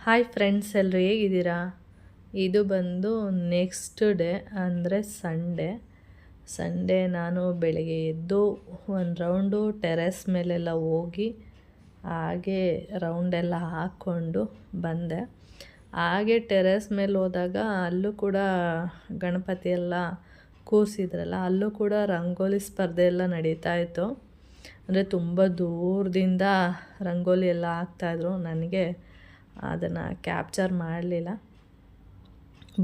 Hi friends, ಎಲ್ಲರೂ ಹೇಗಿದ್ದೀರಾ? ಇದು ಬಂದು ನೆಕ್ಸ್ಟ್ ಡೇ ಅಂದರೆ ಸಂಡೇ ನಾನು ಬೆಳಗ್ಗೆ ಎದ್ದು ಒಂದು ರೌಂಡು ಟೆರೆಸ್ ಮೇಲೆಲ್ಲ ಹೋಗಿ ಹಾಗೆ ರೌಂಡೆಲ್ಲ ಹಾಕ್ಕೊಂಡು ಬಂದೆ. ಹಾಗೆ ಟೆರೆಸ್ ಮೇಲೆ ಹೋದಾಗ ಅಲ್ಲೂ ಕೂಡ ಗಣಪತಿ ಎಲ್ಲ ಕೂರಿಸಿದ್ರಲ್ಲ, ಅಲ್ಲೂ ಕೂಡ ರಂಗೋಲಿ ಸ್ಪರ್ಧೆ ಎಲ್ಲ ನಡೀತಾಯಿತ್ತು. ಅಂದರೆ ತುಂಬ ದೂರದಿಂದ ರಂಗೋಲಿ ಎಲ್ಲ ಹಾಕ್ತಾಯಿದ್ರು. ನನಗೆ ಅದನ್ನು ಕ್ಯಾಪ್ಚರ್ ಮಾಡಲಿಲ್ಲ,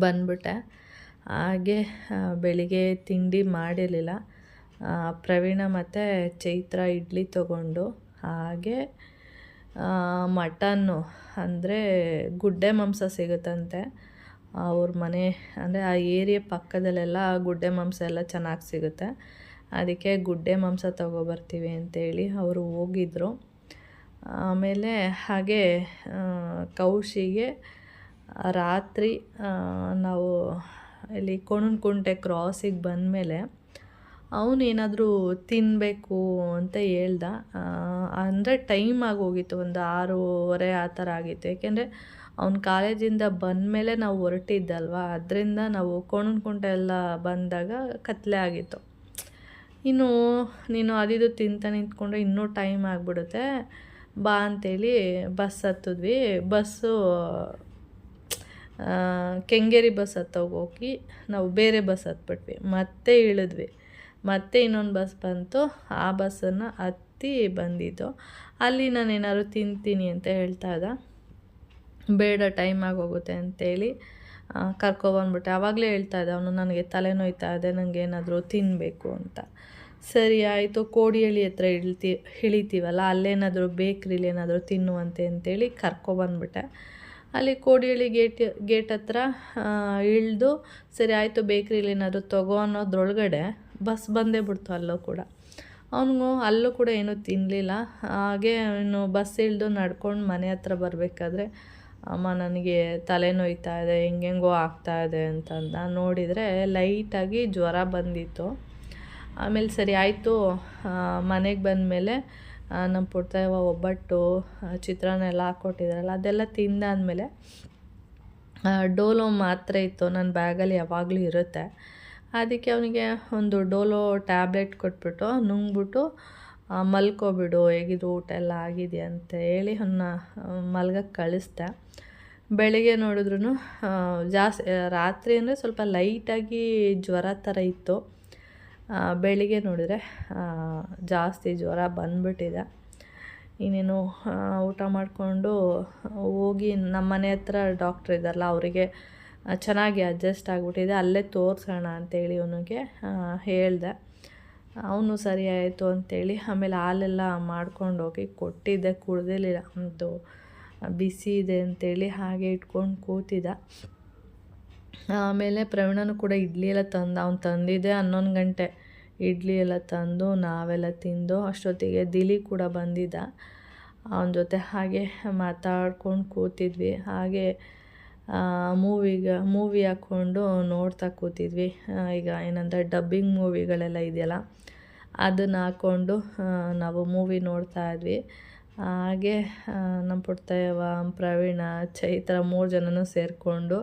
ಬಂದ್ಬಿಟ್ಟೆ. ಹಾಗೆ ಬೆಳಿಗ್ಗೆ ತಿಂಡಿ ಮಾಡಿರಲಿಲ್ಲ. ಪ್ರವೀಣ ಮತ್ತು ಚೈತ್ರ ಇಡ್ಲಿ ತೊಗೊಂಡು ಹಾಗೆ ಮಟನ್ನು ಅಂದರೆ ಗುಡ್ಡೆ ಮಾಂಸ ಸಿಗುತ್ತಂತೆ ಅವ್ರ ಮನೆ, ಅಂದರೆ ಆ ಏರಿಯಾ ಪಕ್ಕದಲ್ಲೆಲ್ಲ ಗುಡ್ಡೆ ಮಾಂಸ ಎಲ್ಲ ಚೆನ್ನಾಗಿ ಸಿಗುತ್ತೆ. ಅದಕ್ಕೆ ಗುಡ್ಡೆ ಮಾಂಸ ತೊಗೊಬರ್ತೀವಿ ಅಂತೇಳಿ ಅವರು ಹೋಗಿದ್ರು. ಆಮೇಲೆ ಹಾಗೆ ಕೌಶಿಗೆ ರಾತ್ರಿ ನಾವು ಇಲ್ಲಿ ಕೋಣನಕುಂಟೆ ಕ್ರಾಸಿಗೆ ಬಂದಮೇಲೆ ಅವನು ಏನಾದರೂ ತಿನ್ನಬೇಕು ಅಂತ ಹೇಳ್ದ. ಅಂದರೆ ಟೈಮ್ ಆಗೋಗಿತ್ತು, ಒಂದು 6:30 ಆ ಥರ ಆಗಿತ್ತು. ಏಕೆಂದರೆ ಅವ್ನು ಕಾಲೇಜಿಂದ ಬಂದಮೇಲೆ ನಾವು ಹೊರಟಿದ್ದಲ್ವ, ಅದರಿಂದ ನಾವು ಕೋಣನಕುಂಟೆ ಎಲ್ಲ ಬಂದಾಗ ಕತ್ತಲೆ ಆಗಿತ್ತು. ಇನ್ನು ನೀನು ಅದಿದು ತಿಂತ ನಿಂತ್ಕೊಂಡ್ರೆ ಇನ್ನೂ ಟೈಮ್ ಆಗಿಬಿಡುತ್ತೆ, ಬಾ ಅಂತೇಳಿ ಬಸ್ ಹತ್ತಿದ್ವಿ. ಬಸ್ಸು ಕೆಂಗೇರಿ ಬಸ್ ಹತ್ತೋಗಿ ನಾವು ಬೇರೆ ಬಸ್ ಹತ್ಬಿಟ್ವಿ. ಮತ್ತೆ ಇಳಿದ್ವಿ. ಮತ್ತೆ ಇನ್ನೊಂದು ಬಸ್ ಬಂತು, ಆ ಬಸ್ಸನ್ನು ಹತ್ತಿ ಬಂದಿದ್ದು. ಅಲ್ಲಿ ನಾನು ಏನಾದ್ರು ತಿಂತೀನಿ ಅಂತ ಹೇಳ್ತಾ ಇದ್ದ. ಬೇಡ, ಟೈಮ್ ಆಗೋಗುತ್ತೆ ಅಂತೇಳಿ ಕರ್ಕೊಬಂದ್ಬಿಟ್ಟೆ. ಆವಾಗಲೇ ಹೇಳ್ತಾ ಇದ್ದ ಅವನು, ನನಗೆ ತಲೆನೋಯ್ತಾ ಇದೆ, ನನಗೆ ಏನಾದರೂ ತಿನ್ನಬೇಕು ಅಂತ. ಸರಿ ಆಯಿತು, ಕೋಡಿಹಳ್ಳಿ ಹತ್ರ ಇಳಿತೀವಲ್ಲ, ಅಲ್ಲೇನಾದರೂ ಬೇಕ್ರಿಲಿ ಏನಾದರೂ ತಿನ್ನುವಂತೆ ಅಂತೇಳಿ ಕರ್ಕೊಬಂದ್ಬಿಟ್ಟೆ. ಅಲ್ಲಿ ಕೋಡಿಹಳ್ಳಿ ಗೇಟ್ ಹತ್ರ ಇಳಿದು, ಸರಿ ಆಯಿತು ಬೇಕ್ರಿಲಿ ಏನಾದರೂ ತಗೋ ಅನ್ನೋದ್ರೊಳಗಡೆ ಬಸ್ ಬಂದೇ ಬಿಡ್ತು. ಅಲ್ಲೂ ಕೂಡ ಅವನಿಗೂ ಅಲ್ಲೂ ಕೂಡ ಏನೂ ತಿನ್ನಲಿಲ್ಲ. ಹಾಗೆ ಇನ್ನು ಬಸ್ ಇಳಿದು ನಡ್ಕೊಂಡು ಮನೆ ಹತ್ರ ಬರಬೇಕಾದ್ರೆ, ಅಮ್ಮ ನನಗೆ ತಲೆನೋಯ್ತಾ ಇದೆ, ಹೆಂಗೆಂಗೋ ಆಗ್ತಾಯಿದೆ ಅಂತಂದ. ನೋಡಿದರೆ ಲೈಟಾಗಿ ಜ್ವರ ಬಂದಿತ್ತು. ಆಮೇಲೆ ಸರಿ ಆಯಿತು, ಮನೆಗೆ ಬಂದಮೇಲೆ ನಮ್ಮ ಪುಟ್ಟವ್ವ ಒಬ್ಬಟ್ಟು ಚಿತ್ರಾನ್ನ ಎಲ್ಲ ಹಾಕ್ಕೊಟ್ಟಿದ್ರಲ್ಲ, ಅದೆಲ್ಲ ತಿಂದಾದಮೇಲೆ ಡೋಲೋ ಮಾತ್ರೆ ಇತ್ತು ನನ್ನ ಬ್ಯಾಗಲ್ಲಿ, ಯಾವಾಗಲೂ ಇರುತ್ತೆ. ಅದಕ್ಕೆ ಅವನಿಗೆ ಒಂದು ಡೋಲೋ ಟ್ಯಾಬ್ಲೆಟ್ ಕೊಟ್ಬಿಟ್ಟು ನುಂಗ್ಬಿಟ್ಟು ಮಲ್ಕೊಬಿಡು, ಹೇಗಿದ್ರು ಊಟ ಎಲ್ಲ ಆಗಿದೆ ಅಂತ ಹೇಳಿ ಅವನ್ನ ಮಲ್ಗಕ್ಕೆ ಕಳಿಸ್ದೆ. ಬೆಳಿಗ್ಗೆ ನೋಡಿದ್ರೂ ಜಾಸ್ತಿ, ರಾತ್ರಿ ಅಂದರೆ ಸ್ವಲ್ಪ ಲೈಟಾಗಿ ಜ್ವರ ಥರ ಇತ್ತು. ಬೆಳಿಗ್ಗೆ ನೋಡಿದರೆ ಜಾಸ್ತಿ ಜ್ವರ ಬಂದ್ಬಿಟ್ಟಿದೆ. ಇನ್ನೇನು ಊಟ ಮಾಡಿಕೊಂಡು ಹೋಗಿ ನಮ್ಮ ಮನೆ ಹತ್ರ ಡಾಕ್ಟ್ರ್ ಇದ್ದಾರಲ್ಲ, ಅವರಿಗೆ ಚೆನ್ನಾಗಿ ಅಡ್ಜಸ್ಟ್ ಆಗಿಬಿಟ್ಟಿದೆ, ಅಲ್ಲೇ ತೋರಿಸೋಣ ಅಂತೇಳಿ ಅವನಿಗೆ ಹೇಳಿದೆ. ಅವನು ಸರಿ ಆಯಿತು ಅಂತೇಳಿ ಆಮೇಲೆ ಹಾಲೆಲ್ಲ ಮಾಡ್ಕೊಂಡು ಹೋಗಿ ಕೊಟ್ಟಿದ್ದೆ, ಕುಡ್ದಿರಲಿಲ್ಲ. ಒಂದು ಬಿಸಿ ಇದೆ ಅಂತೇಳಿ ಹಾಗೆ ಇಟ್ಕೊಂಡು ಕೂತಿದ್ದ. ಆಮೇಲೆ ಪ್ರವೀಣನು ಕೂಡ ಇಡ್ಲಿ ಎಲ್ಲ ತಂದ. ಅವ್ನು ತಂದಿದ್ದೆ 11 ಗಂಟೆ. ಇಡ್ಲಿ ಎಲ್ಲ ತಂದು ನಾವೆಲ್ಲ ತಿಂದು ಅಷ್ಟೊತ್ತಿಗೆ ದಿಲಿ ಕೂಡ ಬಂದಿದ್ದ. ಅವನ ಜೊತೆ ಹಾಗೆ ಮಾತಾಡ್ಕೊಂಡು ಕೂತಿದ್ವಿ. ಹಾಗೆ ಮೂವಿ ಹಾಕ್ಕೊಂಡು ನೋಡ್ತಾ ಕೂತಿದ್ವಿ. ಈಗ ಏನಂದರೆ ಡಬ್ಬಿಂಗ್ ಮೂವಿಗಳೆಲ್ಲ ಇದೆಯಲ್ಲ, ಅದನ್ನು ಹಾಕ್ಕೊಂಡು ನಾವು ಮೂವಿ ನೋಡ್ತಾ ಇದ್ವಿ. ಹಾಗೆ ನಮ್ಮ ಪುಟ್ಟವ್ವ, ಪ್ರವೀಣ, ಚೈತ್ರ 3 ಜನನೂ ಸೇರಿಕೊಂಡು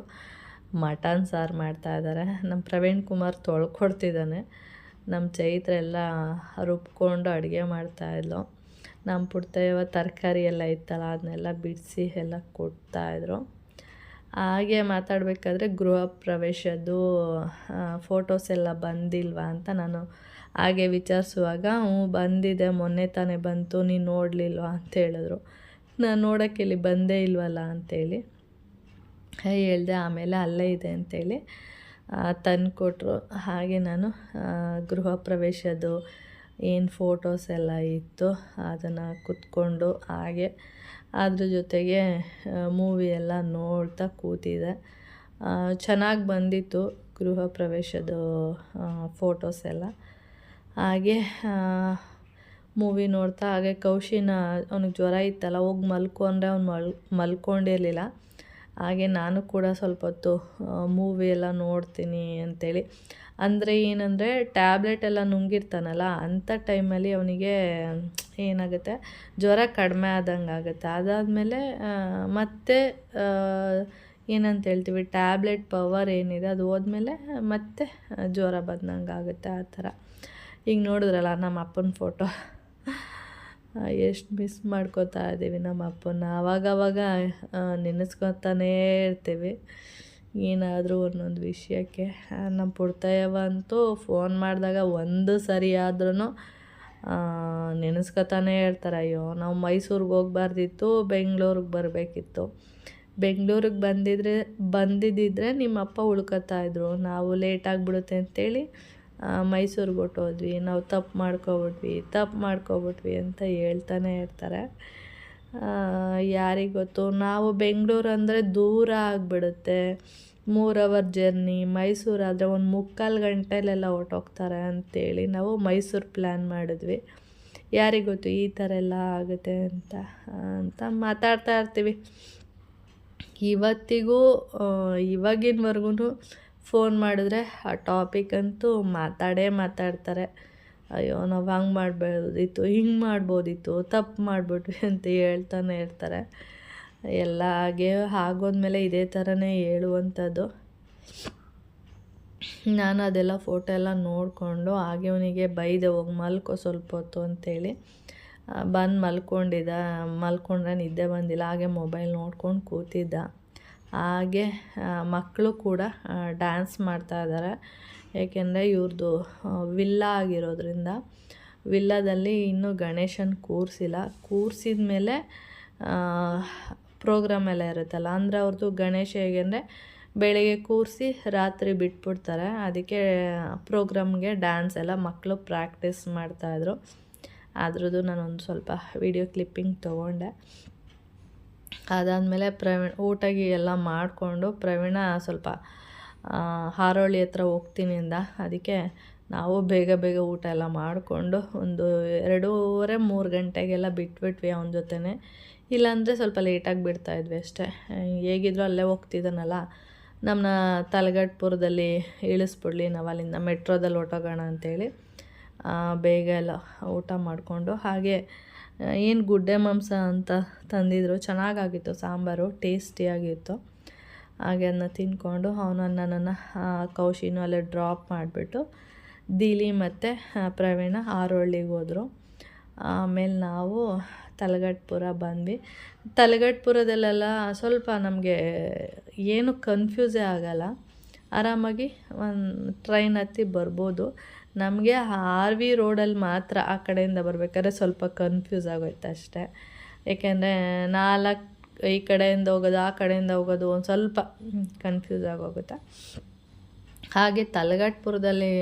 ಮಟನ್ ಸಾರು ಮಾಡ್ತಾಯಿದ್ದಾರೆ. ನಮ್ಮ ಪ್ರವೀಣ್ ಕುಮಾರ್ ತೊಳ್ಕೊಡ್ತಿದ್ದಾನೆ, ನಮ್ಮ ಚೈತ್ರ ಎಲ್ಲ ರುಬ್ಕೊಂಡು ಅಡುಗೆ ಮಾಡ್ತಾಯಿದ್ಲು. ನಮ್ಮ ಪುಟ್ಟವ್ವ ತರಕಾರಿ ಎಲ್ಲ ಇತ್ತಲ್ಲ, ಅದನ್ನೆಲ್ಲ ಬಿಡಿಸಿ ಎಲ್ಲ ಕೊಡ್ತಾಯಿದ್ರು. ಹಾಗೆ ಮಾತಾಡಬೇಕಾದ್ರೆ ಗೃಹ ಪ್ರವೇಶದ್ದು ಫೋಟೋಸ್ ಎಲ್ಲ ಬಂದಿಲ್ವಾ ಅಂತ ನಾನು ಹಾಗೆ ವಿಚಾರಿಸುವಾಗ, ಬಂದಿದೆ, ಮೊನ್ನೆ ತಾನೇ ಬಂತು, ನೀನು ನೋಡಲಿಲ್ವಾ ಅಂತ ಹೇಳಿದ್ರು. ನಾನು ನೋಡೋಕ್ಕೆ ಇಲ್ಲಿ ಬಂದೇ ಇಲ್ವಲ್ಲ ಅಂತೇಳಿ ಹೇಳಿದೆ. ಆಮೇಲೆ ಅಲ್ಲೇ ಇದೆ ಅಂತೇಳಿ ತಂದುಕೊಟ್ರು. ಹಾಗೆ ನಾನು ಗೃಹ ಪ್ರವೇಶದ್ದು ಏನು ಫೋಟೋಸ್ ಎಲ್ಲ ಇತ್ತು ಅದನ್ನು ಕೂತ್ಕೊಂಡು ಹಾಗೆ ಅದ್ರ ಜೊತೆಗೆ ಮೂವಿ ಎಲ್ಲ ನೋಡ್ತಾ ಕೂತಿದ್ದೆ. ಚೆನ್ನಾಗಿ ಬಂದಿತ್ತು ಗೃಹ ಪ್ರವೇಶದ್ದು ಫೋಟೋಸ್ ಎಲ್ಲ. ಹಾಗೆ ಮೂವಿ ನೋಡ್ತಾ ಹಾಗೆ ಕೌಶಿನ, ಅವ್ನಿಗೆ ಜ್ವರ ಇತ್ತಲ್ಲ, ಹೋಗಿ ಮಲ್ಕೊ ಅಂದರೆ ಅವ್ನು ಮಲ್ಕೊಂಡಿರಲಿಲ್ಲ. ಹಾಗೆ ನಾನು ಕೂಡ ಸ್ವಲ್ಪ ಹೊತ್ತು ಮೂವಿ ಎಲ್ಲ ನೋಡ್ತೀನಿ ಅಂತೇಳಿ. ಅಂದರೆ ಏನಂದರೆ ಟ್ಯಾಬ್ಲೆಟ್ ಎಲ್ಲ ನುಂಗಿರ್ತಾನಲ್ಲ, ಅಂಥ ಟೈಮಲ್ಲಿ ಅವನಿಗೆ ಏನಾಗುತ್ತೆ, ಜ್ವರ ಕಡಿಮೆ ಆದಂಗೆ ಆಗುತ್ತೆ. ಅದಾದಮೇಲೆ ಮತ್ತೆ ಏನಂತ ಹೇಳ್ತೀವಿ, ಟ್ಯಾಬ್ಲೆಟ್ ಪವರ್ ಏನಿದೆ ಅದು ಹೋದ್ಮೇಲೆ ಮತ್ತೆ ಜ್ವರ ಬಂದಂಗೆ ಆಗುತ್ತೆ. ಆ ಥರ. ಈಗ ನೋಡಿದ್ರಲ್ಲ ನಮ್ಮ ಅಪ್ಪನ ಫೋಟೋ, ಎಷ್ಟು ಮಿಸ್ ಮಾಡ್ಕೋತಾ ಇದ್ದೀವಿ ನಮ್ಮ ಅಪ್ಪನ. ಆವಾಗವಾಗ ನೆನೆಸ್ಕೊತಾನೇ ಇರ್ತೀವಿ ಏನಾದರೂ ಒಂದೊಂದು ವಿಷಯಕ್ಕೆ. ನಮ್ಮ ಪುಡ್ತಯ್ಯವ ಅಂತೂ ಫೋನ್ ಮಾಡಿದಾಗ ಒಂದು ಸರಿ ಆದ್ರೂ ನೆನೆಸ್ಕೊತಾನೇ ಇರ್ತಾರೆ. ಅಯ್ಯೋ ನಾವು ಮೈಸೂರಿಗೆ ಹೋಗ್ಬಾರ್ದಿತ್ತು, ಬೆಂಗಳೂರಿಗೆ ಬರಬೇಕಿತ್ತು. ಬೆಂಗಳೂರಿಗೆ ಬಂದಿದ್ದಿದ್ರೆ ನಿಮ್ಮಪ್ಪ ಉಳ್ಕೊತಾಯಿದ್ರು. ನಾವು ಲೇಟಾಗಿಬಿಡುತ್ತೆ ಅಂತೇಳಿ ಮೈಸೂರಿಗೆ ಹೊರ್ಟೋದ್ವಿ, ನಾವು ತಪ್ಪು ಮಾಡ್ಕೊಬಿಟ್ವಿ ಅಂತ ಹೇಳ್ತಾನೆ ಇರ್ತಾರೆ. ಯಾರಿಗೆ ಗೊತ್ತು. ನಾವು ಬೆಂಗಳೂರು ಅಂದರೆ ದೂರ ಆಗಿಬಿಡುತ್ತೆ, 3 ಅವರ್ ಜರ್ನಿ. ಮೈಸೂರಾದರೆ 1 ಮುಕ್ಕಾಲು ಗಂಟೆಲೆಲ್ಲ ಹೊರ್ಟೋಗ್ತಾರೆ ಅಂತೇಳಿ ನಾವು ಮೈಸೂರು ಪ್ಲ್ಯಾನ್ ಮಾಡಿದ್ವಿ. ಯಾರಿಗೆ ಗೊತ್ತು ಈ ಥರ ಎಲ್ಲ ಆಗುತ್ತೆ ಅಂತ ಮಾತಾಡ್ತಾ ಇರ್ತೀವಿ. ಇವತ್ತಿಗೂ ಇವಾಗಿನವರೆಗೂ ಫೋನ್ ಮಾಡಿದ್ರೆ ಆ ಟಾಪಿಕ್ ಅಂತೂ ಮಾತಾಡ್ತಾರೆ. ಅಯ್ಯೋ ನಾವು ಹಂಗೆ ಮಾಡ್ಬೋದಿತ್ತು, ಹಿಂಗೆ ಮಾಡ್ಬೋದಿತ್ತು, ತಪ್ಪು ಮಾಡಿಬಿಟ್ವಿ ಅಂತ ಹೇಳ್ತಾನೆ ಇರ್ತಾರೆ. ಎಲ್ಲ ಆಗೋದ್ಮೇಲೆ ಇದೇ ಥರನೇ ಹೇಳುವಂಥದ್ದು. ನಾನು ಅದೆಲ್ಲ ಫೋಟೋ ಎಲ್ಲ ನೋಡಿಕೊಂಡು ಹಾಗೆ ಅವನಿಗೆ ಬೈದೆ, ಹೋಗಿ ಮಲ್ಕೋ ಸ್ವಲ್ಪ ಹೊತ್ತು ಅಂತೇಳಿ. ಬಂದು ಮಲ್ಕೊಂಡ್ರೆ ನಿದ್ದೆ ಬಂದಿಲ್ಲ, ಹಾಗೆ ಮೊಬೈಲ್ ನೋಡ್ಕೊಂಡು ಕೂತಿದ್ದ. ಹಾಗೆ ಮಕ್ಕಳು ಕೂಡ ಡ್ಯಾನ್ಸ್ ಮಾಡ್ತಾಯಿದ್ದಾರೆ. ಏಕೆಂದರೆ ಇವ್ರದ್ದು ವಿಲ್ಲಾ ಆಗಿರೋದ್ರಿಂದ, ವಿಲ್ಲಾದಲ್ಲಿ ಇನ್ನೂ ಗಣೇಶನ ಕೂರಿಸಿದ ಮೇಲೆ ಪ್ರೋಗ್ರಾಮ್ ಎಲ್ಲ ಇರುತ್ತಲ್ಲ. ಅಂದರೆ ಅವ್ರದ್ದು ಗಣೇಶ ಹೇಗೆ ಅಂದರೆ ಬೆಳಗ್ಗೆ ಕೂರಿಸಿ ರಾತ್ರಿ ಬಿಟ್ಬಿಡ್ತಾರೆ. ಅದಕ್ಕೆ ಪ್ರೋಗ್ರಾಮ್ಗೆ ಡ್ಯಾನ್ಸ್ ಎಲ್ಲ ಮಕ್ಕಳು ಪ್ರಾಕ್ಟೀಸ್ ಮಾಡ್ತಾಯಿದ್ರು. ಅದ್ರದ್ದು ನಾನೊಂದು ಸ್ವಲ್ಪ ವಿಡಿಯೋ ಕ್ಲಿಪ್ಪಿಂಗ್ ತೊಗೊಂಡೆ. ಅದಾದಮೇಲೆ ಊಟಗಿ ಎಲ್ಲ ಮಾಡಿಕೊಂಡು ಪ್ರವೀಣ ಸ್ವಲ್ಪ ಹಾರೋಳಿ ಹತ್ರ ಹೋಗ್ತೀನಿ ಅಂದ. ಅದಕ್ಕೆ ನಾವು ಬೇಗ ಊಟ ಎಲ್ಲ ಮಾಡಿಕೊಂಡು ಒಂದು 2:30-3 ಗಂಟೆಗೆಲ್ಲ ಬಿಟ್ಬಿಟ್ವಿ ಅವನ ಜೊತೆನೇ. ಇಲ್ಲಾಂದರೆ ಸ್ವಲ್ಪ ಲೇಟಾಗಿ ಬಿಡ್ತಾಯಿದ್ವಿ ಅಷ್ಟೇ. ಹೇಗಿದ್ರು ಅಲ್ಲೇ ಹೋಗ್ತಿದ್ದಾನಲ್ಲ, ನಮ್ಮನ್ನ ತಲಗಟ್ಪುರದಲ್ಲಿ ಇಳಿಸ್ಬಿಡ್ಲಿ, ನಾವು ಅಲ್ಲಿಂದ ಮೆಟ್ರೋದಲ್ಲಿ ಹೊರ್ಟೋಗೋಣ ಅಂತೇಳಿ ಬೇಗ ಎಲ್ಲ ಊಟ ಮಾಡಿಕೊಂಡು, ಹಾಗೆ ಏನು ಗುಡ್ಡೆ ಮಾಂಸ ಅಂತ ತಂದಿದ್ರು, ಚೆನ್ನಾಗಾಗಿತ್ತು ಸಾಂಬಾರು, ಟೇಸ್ಟಿಯಾಗಿತ್ತು. ಹಾಗೆ ಅದನ್ನ ತಿಂದ್ಕೊಂಡು ನನ್ನನ್ನು ಕೌಶಿನೂ ಅಲ್ಲೇ ಡ್ರಾಪ್ ಮಾಡಿಬಿಟ್ಟು ದಿಲಿ ಮತ್ತು ಪ್ರವೀಣ ಹಾರೋಳ್ಳಿಗೆ ಹೋದರು. ಆಮೇಲೆ ನಾವು ತಲಗಟ್ಪುರ ಬಂದ್ವಿ. ತಲಗಟ್ಪುರದಲ್ಲೆಲ್ಲ ಸ್ವಲ್ಪ ನಮಗೆ ಏನು ಕನ್ಫ್ಯೂಸೇ ಆಗೋಲ್ಲ, ಆರಾಮಾಗಿ ಒಂದು ಟ್ರೈನ್ ಹತ್ತಿ ಬರ್ಬೋದು. ನಮಗೆ ಆರ್ ವಿ ರೋಡಲ್ಲಿ ಮಾತ್ರ ಆ ಕಡೆಯಿಂದ ಬರಬೇಕಾದ್ರೆ ಸ್ವಲ್ಪ ಕನ್ಫ್ಯೂಸ್ ಆಗೋಯ್ತು ಅಷ್ಟೇ. ಏಕೆಂದರೆ 4 ಈ ಕಡೆಯಿಂದ ಹೋಗೋದು, ಆ ಕಡೆಯಿಂದ ಹೋಗೋದು ಒಂದು ಸ್ವಲ್ಪ ಕನ್ಫ್ಯೂಸ್ ಆಗೋಗುತ್ತೆ. ಹಾಗೆ ತಲಗಟ್ಪುರದಲ್ಲಿ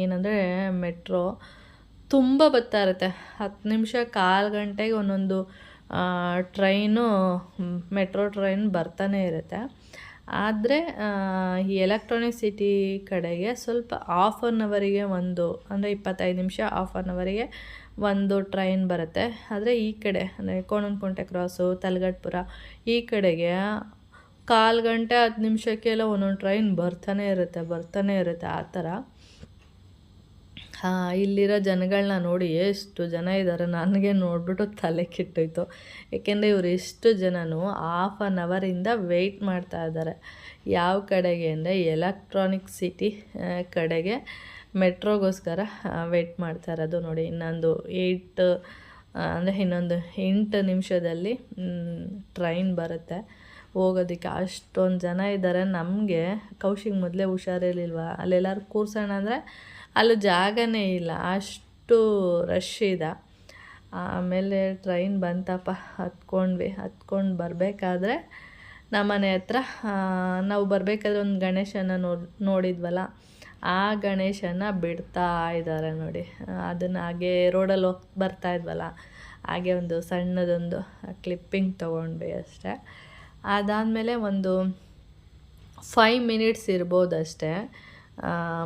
ಏನಂದರೆ ಮೆಟ್ರೋ ತುಂಬ ಬರ್ತಾ ಇರುತ್ತೆ. 10 ನಿಮಿಷ, 1/4 ಗಂಟೆಗೆ ಒಂದೊಂದು ಮೆಟ್ರೋ ಟ್ರೈನ್ ಬರ್ತಾನೆ ಇರುತ್ತೆ. ಆದರೆ ಈ ಎಲೆಕ್ಟ್ರಾನಿಕ್ ಸಿಟಿ ಕಡೆಗೆ ಸ್ವಲ್ಪ ಹಾಫ್ ಆನ್ ಅವರಿಗೆ ಒಂದು, ಅಂದರೆ 25 ನಿಮಿಷ ಹಾಫ್ ಆನ್ ಅವರಿಗೆ ಒಂದು ಟ್ರೈನ್ ಬರುತ್ತೆ. ಆದರೆ ಈ ಕಡೆ ಅಂದರೆ ಕೋಣನಕುಂಟೆ ಕ್ರಾಸು, ತಲಗಟ್ಪುರ ಈ ಕಡೆಗೆ 1/4 ಗಂಟೆ 10 ನಿಮಿಷಕ್ಕೆಲ್ಲ ಒಂದೊಂದು ಟ್ರೈನ್ ಬರ್ತಾನೆ ಇರುತ್ತೆ ಆ ಥರ. ಇಲ್ಲಿರೋ ಜನಗಳನ್ನ ನೋಡಿ ಎಷ್ಟು ಜನ ಇದ್ದಾರೆ, ನನಗೆ ನೋಡಿಬಿಟ್ಟು ತಲೆ ಕೆಟ್ಟೋಯ್ತು. ಏಕೆಂದರೆ ಇವರು ಎಷ್ಟು ಜನನೂ ಹಾಫ್ ಆನ್ ಅವರಿಂದ ವೆಯ್ಟ್ ಮಾಡ್ತಾ ಇದ್ದಾರೆ. ಯಾವ ಕಡೆಗೆ ಅಂದರೆ ಎಲೆಕ್ಟ್ರಾನಿಕ್ ಸಿಟಿ ಕಡೆಗೆ ಮೆಟ್ರೋಗೋಸ್ಕರ ವೆಯ್ಟ್ ಮಾಡ್ತಾ ಇರೋದು. ನೋಡಿ, ಇನ್ನೊಂದು 8 ನಿಮಿಷದಲ್ಲಿ ಟ್ರೈನ್ ಬರುತ್ತೆ ಹೋಗೋದಕ್ಕೆ. ಅಷ್ಟೊಂದು ಜನ ಇದ್ದಾರೆ. ನಮಗೆ ಕೌಶಿಕ್ ಮೊದಲೇ ಹುಷಾರಿರ್ಲಿಲ್ವ, ಅಲ್ಲೆಲ್ಲರೂ ಕೂರ್ಸೋಣ ಅಂದರೆ ಅಲ್ಲೂ ಜಾಗನೇ ಇಲ್ಲ, ಅಷ್ಟು ರಶ್ ಇದೆ. ಆಮೇಲೆ ಟ್ರೈನ್ ಬಂತಪ್ಪ, ಹತ್ಕೊಂಡು ಬರಬೇಕಾದ್ರೆ ನಮ್ಮನೆ ಹತ್ರ ನಾವು ಬರಬೇಕಾದ್ರೆ ಒಂದು ಗಣೇಶನ ನೋಡಿದ್ವಲ್ಲ, ಆ ಗಣೇಶನ ಬಿಡ್ತಾ ಇದ್ದಾರೆ ನೋಡಿ. ಅದನ್ನು ಹಾಗೆ ರೋಡಲ್ಲಿ ಬರ್ತಾ ಇದ್ವಲ್ಲ, ಹಾಗೆ ಒಂದು ಸಣ್ಣದೊಂದು ಕ್ಲಿಪ್ಪಿಂಗ್ ತೊಗೊಂಡ್ವಿ ಅಷ್ಟೇ. ಅದಾದಮೇಲೆ ಒಂದು 5 ಮಿನಿಟ್ಸ್ ಇರ್ಬೋದು ಅಷ್ಟೇ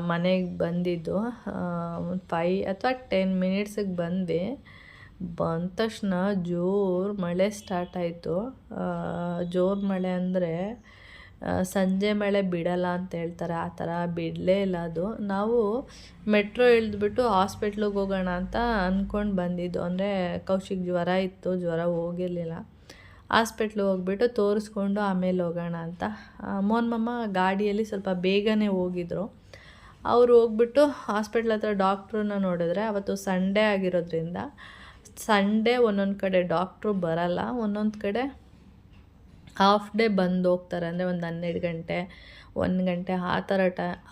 ಮನೆಗೆ ಬಂದಿದ್ದು. 5 ಅಥವಾ 10 ಮಿನಿಟ್ಸಿಗೆ ಬಂದ ತಕ್ಷಣ ಜೋರು ಮಳೆ ಸ್ಟಾರ್ಟ್ ಆಯಿತು. ಜೋರು ಮಳೆ ಅಂದರೆ ಸಂಜೆ ಮಳೆ ಬಿಡಲ್ಲ ಅಂತ ಹೇಳ್ತಾರೆ, ಆ ಥರ ಬಿಡಲೇ ಇಲ್ಲ ಅದು. ನಾವು ಮೆಟ್ರೋ ಇಳಿದ್ಬಿಟ್ಟು ಹಾಸ್ಪಿಟ್ಲಿಗೆ ಹೋಗೋಣ ಅಂತ ಅಂದ್ಕೊಂಡು ಬಂದಿದ್ದು. ಅಂದರೆ ಕೌಶಿಕ್ ಜ್ವರ ಇತ್ತು, ಜ್ವರ ಹೋಗಿರಲಿಲ್ಲ. ಹಾಸ್ಪಿಟ್ಲಿಗೆ ಹೋಗ್ಬಿಟ್ಟು ತೋರಿಸ್ಕೊಂಡು ಆಮೇಲೆ ಹೋಗೋಣ ಅಂತ. ಮೋಹನ್ ಮಾಮ ಗಾಡಿಯಲ್ಲಿ ಸ್ವಲ್ಪ ಬೇಗನೆ ಹೋಗಿದ್ರು. ಅವರು ಹೋಗ್ಬಿಟ್ಟು ಹಾಸ್ಪಿಟ್ಲ್ ಹತ್ರ ಡಾಕ್ಟ್ರನ್ನ ನೋಡಿದ್ರೆ, ಅವತ್ತು ಸಂಡೇ ಆಗಿರೋದ್ರಿಂದ ಸಂಡೇ ಒಂದೊಂದು ಕಡೆ ಡಾಕ್ಟ್ರು ಬರಲ್ಲ, ಒಂದೊಂದು ಕಡೆ ಹಾಫ್ ಡೇ ಬಂದು ಹೋಗ್ತಾರೆ. ಅಂದರೆ ಒಂದು 12 ಗಂಟೆ 1 ಗಂಟೆ ಆ ಥರ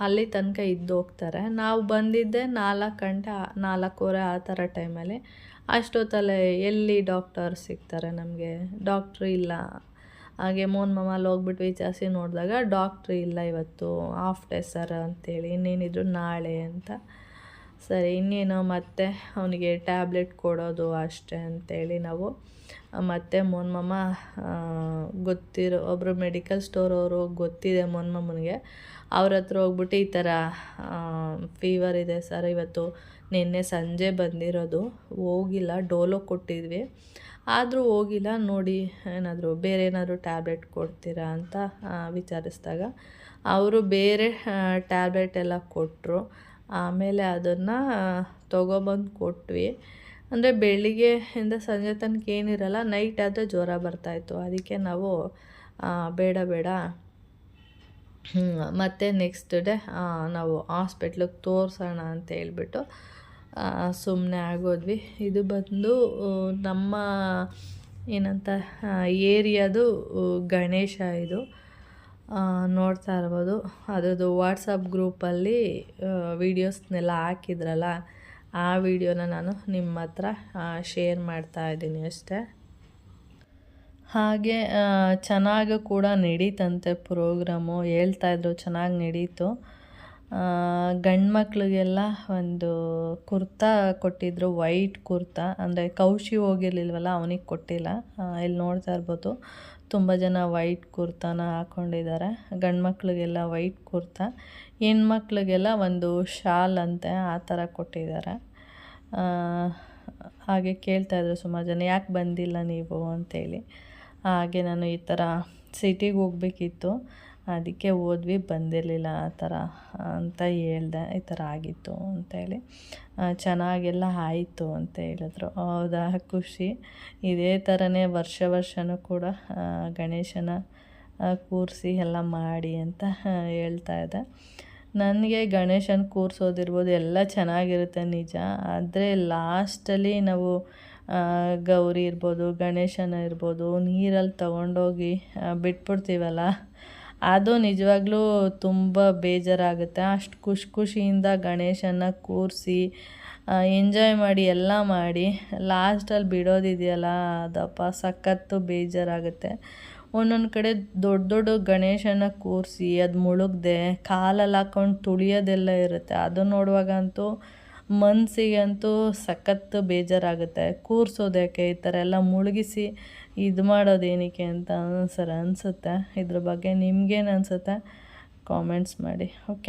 ಅಲ್ಲಿ ತನಕ ಇದ್ದು ಹೋಗ್ತಾರೆ. ನಾವು ಬಂದಿದ್ದೆ 4 ಗಂಟೆ 4:15 ಆ ಥರ ಟೈಮಲ್ಲಿ. ಅಷ್ಟೊತ್ತಲ್ಲೇ ಎಲ್ಲಿ ಡಾಕ್ಟರ್ ಸಿಗ್ತಾರೆ ನಮಗೆ, ಡಾಕ್ಟ್ರು ಇಲ್ಲ. ಹಾಗೆ ಮೋಹನ್ ಮಾಮ ಅಲ್ಲಿ ಹೋಗ್ಬಿಟ್ಟು ವಿಚಾರಿಸಿ ನೋಡಿದಾಗ ಡಾಕ್ಟ್ರು ಇಲ್ಲ ಇವತ್ತು, ಹಾಫ್ ಡೇ ಸರ್ ಅಂತೇಳಿ, ಇನ್ನೇನಿದ್ರು ನಾಳೆ ಅಂತ. ಸರಿ ಇನ್ನೇನು ಮತ್ತೆ ಅವನಿಗೆ ಟ್ಯಾಬ್ಲೆಟ್ ಕೊಡೋದು ಅಷ್ಟೇ ಅಂತೇಳಿ ನಾವು ಮತ್ತೆ ಮೋಹನ್ ಮಾಮ ಗೊತ್ತಿರೋ ಒಬ್ಬರು ಮೆಡಿಕಲ್ ಸ್ಟೋರ್ ಅವರು ಗೊತ್ತಿದೆ ಮೋಹನ್ ಮಾಮನಿಗೆ, ಅವ್ರ ಹತ್ರ ಹೋಗ್ಬಿಟ್ಟು ಈ ಥರ ಫೀವರ್ ಇದೆ ಸರ್, ಇವತ್ತು ನಿನ್ನೆ ಸಂಜೆ ಬಂದಿರೋದು, ಹೋಗಿಲ್ಲ, ಡೋಲೋ ಕೊಟ್ಟಿದ್ವಿ ಆದರೂ ಹೋಗಿಲ್ಲ, ನೋಡಿ ಏನಾದರೂ ಬೇರೆ ಏನಾದರೂ ಟ್ಯಾಬ್ಲೆಟ್ ಕೊಡ್ತೀರಾ ಅಂತ ವಿಚಾರಿಸಿದಾಗ ಅವರು ಬೇರೆ ಟ್ಯಾಬ್ಲೆಟ್ ಎಲ್ಲ ಕೊಟ್ಟರು. ಆಮೇಲೆ ಅದನ್ನು ತೊಗೊಬಂದು ಕೊಟ್ವಿ. ಅಂದರೆ ಬೆಳಿಗ್ಗೆಯಿಂದ ಸಂಜೆ ತನಕ ಏನಿರಲ್ಲ, ನೈಟ್ ಆದರೆ ಜ್ವರ ಬರ್ತಾಯಿತ್ತು. ಅದಕ್ಕೆ ನಾವು ಬೇಡ ಮತ್ತು ನೆಕ್ಸ್ಟ್ ಡೇ ನಾವು ಹಾಸ್ಪಿಟ್ಲಿಗೆ ತೋರಿಸೋಣ ಅಂತ ಹೇಳ್ಬಿಟ್ಟು ಸುಮ್ಮನೆ ಆಗೋದ್ವಿ. ಇದು ಬಂದು ನಮ್ಮ ಏನಂತ ಏರಿಯಾದು ಗಣೇಶ ಇದು ನೋಡ್ತಾ ಇರ್ಬೋದು. ಅದರದ್ದು ವಾಟ್ಸಪ್ ಗ್ರೂಪಲ್ಲಿ ವೀಡಿಯೋಸ್ನೆಲ್ಲ ಹಾಕಿದ್ರಲ್ಲ, ಆ ವಿಡಿಯೋನ ನಾನು ನಿಮ್ಮ ಹತ್ರ ಶೇರ್ ಮಾಡ್ತಾ ಇದ್ದೀನಿ ಅಷ್ಟೇ. ಹಾಗೆ ಚೆನ್ನಾಗಿ ಕೂಡ ನಡೀತಂತೆ ಪ್ರೋಗ್ರಾಮು, ಹೇಳ್ತಾಯಿದ್ರು ಚೆನ್ನಾಗಿ ನಡೀತು. ಗಂಡು ಮಕ್ಳಿಗೆಲ್ಲ ಒಂದು ಕುರ್ತಾ ಕೊಟ್ಟಿದ್ದರು, ವೈಟ್ ಕುರ್ತಾ. ಅಂದರೆ ಕೌಶಿ ಹೋಗಿರ್ಲಿಲ್ವಲ್ಲ, ಅವನಿಗೆ ಕೊಟ್ಟಿಲ್ಲ. ಇಲ್ಲಿ ನೋಡ್ತಾ ಇರ್ಬೋದು ತುಂಬ ಜನ ವೈಟ್ ಕುರ್ತಾನ ಹಾಕ್ಕೊಂಡಿದ್ದಾರೆ. ಗಂಡು ಮಕ್ಳಿಗೆಲ್ಲ ವೈಟ್ ಕುರ್ತಾ, ಹೆಣ್ಮಕ್ಳಿಗೆಲ್ಲ ಒಂದು ಶಾಲ್ ಅಂತೆ ಆ ಥರ ಕೊಟ್ಟಿದ್ದಾರೆ. ಹಾಗೆ ಕೇಳ್ತಾಯಿದ್ರು ಸುಮಾರು ಜನ, ಯಾಕೆ ಬಂದಿಲ್ಲ ನೀವು ಅಂತೇಳಿ. ಹಾಗೆ ನಾನು ಈ ಥರ ಸಿಟಿಗೆ ಹೋಗ್ಬೇಕಿತ್ತು, ಅದಕ್ಕೆ ಹೋದ್ವಿ, ಬಂದಿರಲಿಲ್ಲ ಆ ಥರ ಅಂತ ಹೇಳ್ದೆ, ಈ ಥರ ಆಗಿತ್ತು ಅಂತೇಳಿ. ಚೆನ್ನಾಗೆಲ್ಲ ಆಯಿತು ಅಂತ ಹೇಳಿದ್ರು. ಹೌದಾ, ಖುಷಿ. ಇದೇ ಥರನೇ ವರ್ಷವೂ ಕೂಡ ಗಣೇಶನ ಕೂರಿಸಿ ಎಲ್ಲ ಮಾಡಿ ಅಂತ ಹೇಳ್ತಾಯಿದ್ದೆ. ನನಗೆ ಗಣೇಶನ ಕೂರಿಸೋದಿರ್ಬೋದು ಎಲ್ಲ ಚೆನ್ನಾಗಿರುತ್ತೆ ನಿಜ, ಆದರೆ ಲಾಸ್ಟಲ್ಲಿ ನಾವು ಗೌರಿ ಇರ್ಬೋದು, ಗಣೇಶನ ಇರ್ಬೋದು, ನೀರಲ್ಲಿ ತಗೊಂಡೋಗಿ ಬಿಟ್ಬಿಡ್ತೀವಲ್ಲ, ಅದು ನಿಜವಾಗ್ಲೂ ತುಂಬ ಬೇಜಾರಾಗುತ್ತೆ. ಅಷ್ಟು ಖುಷಿಯಿಂದ ಗಣೇಶನ ಕೂರಿಸಿ ಎಂಜಾಯ್ ಮಾಡಿ ಎಲ್ಲ ಮಾಡಿ ಲಾಸ್ಟಲ್ಲಿ ಬಿಡೋದಿದೆಯಲ್ಲ, ಅದಪ್ಪ ಸಖತ್ತು ಬೇಜಾರಾಗುತ್ತೆ. ಒಂದೊಂದು ಕಡೆ ದೊಡ್ಡ ದೊಡ್ಡ ಗಣೇಶನ ಕೂರಿಸಿ ಅದು ಮುಳುಗದೆ ಕಾಲಲ್ಲಿ ಹಾಕ್ಕೊಂಡು ತುಳಿಯೋದೆಲ್ಲ ಇರುತ್ತೆ. ಅದು ನೋಡುವಾಗಂತೂ ಮನಸ್ಸಿಗಂತೂ ಸಖತ್ತು ಬೇಜಾರಾಗುತ್ತೆ. ಕೂರಿಸೋದ್ಯಾಕೆ ಈ ಥರ ಎಲ್ಲ ಮುಳುಗಿಸಿ ಇದು ಮಾಡೋದೇನಕ್ಕೆ ಅಂತ ಅನಿಸುತ್ತೆ. ಇದ್ರ ಬಗ್ಗೆ ನಿಮ್ಗೇನು ಅನಿಸುತ್ತೆ ಕಾಮೆಂಟ್ಸ್ ಮಾಡಿ. ಓಕೆ.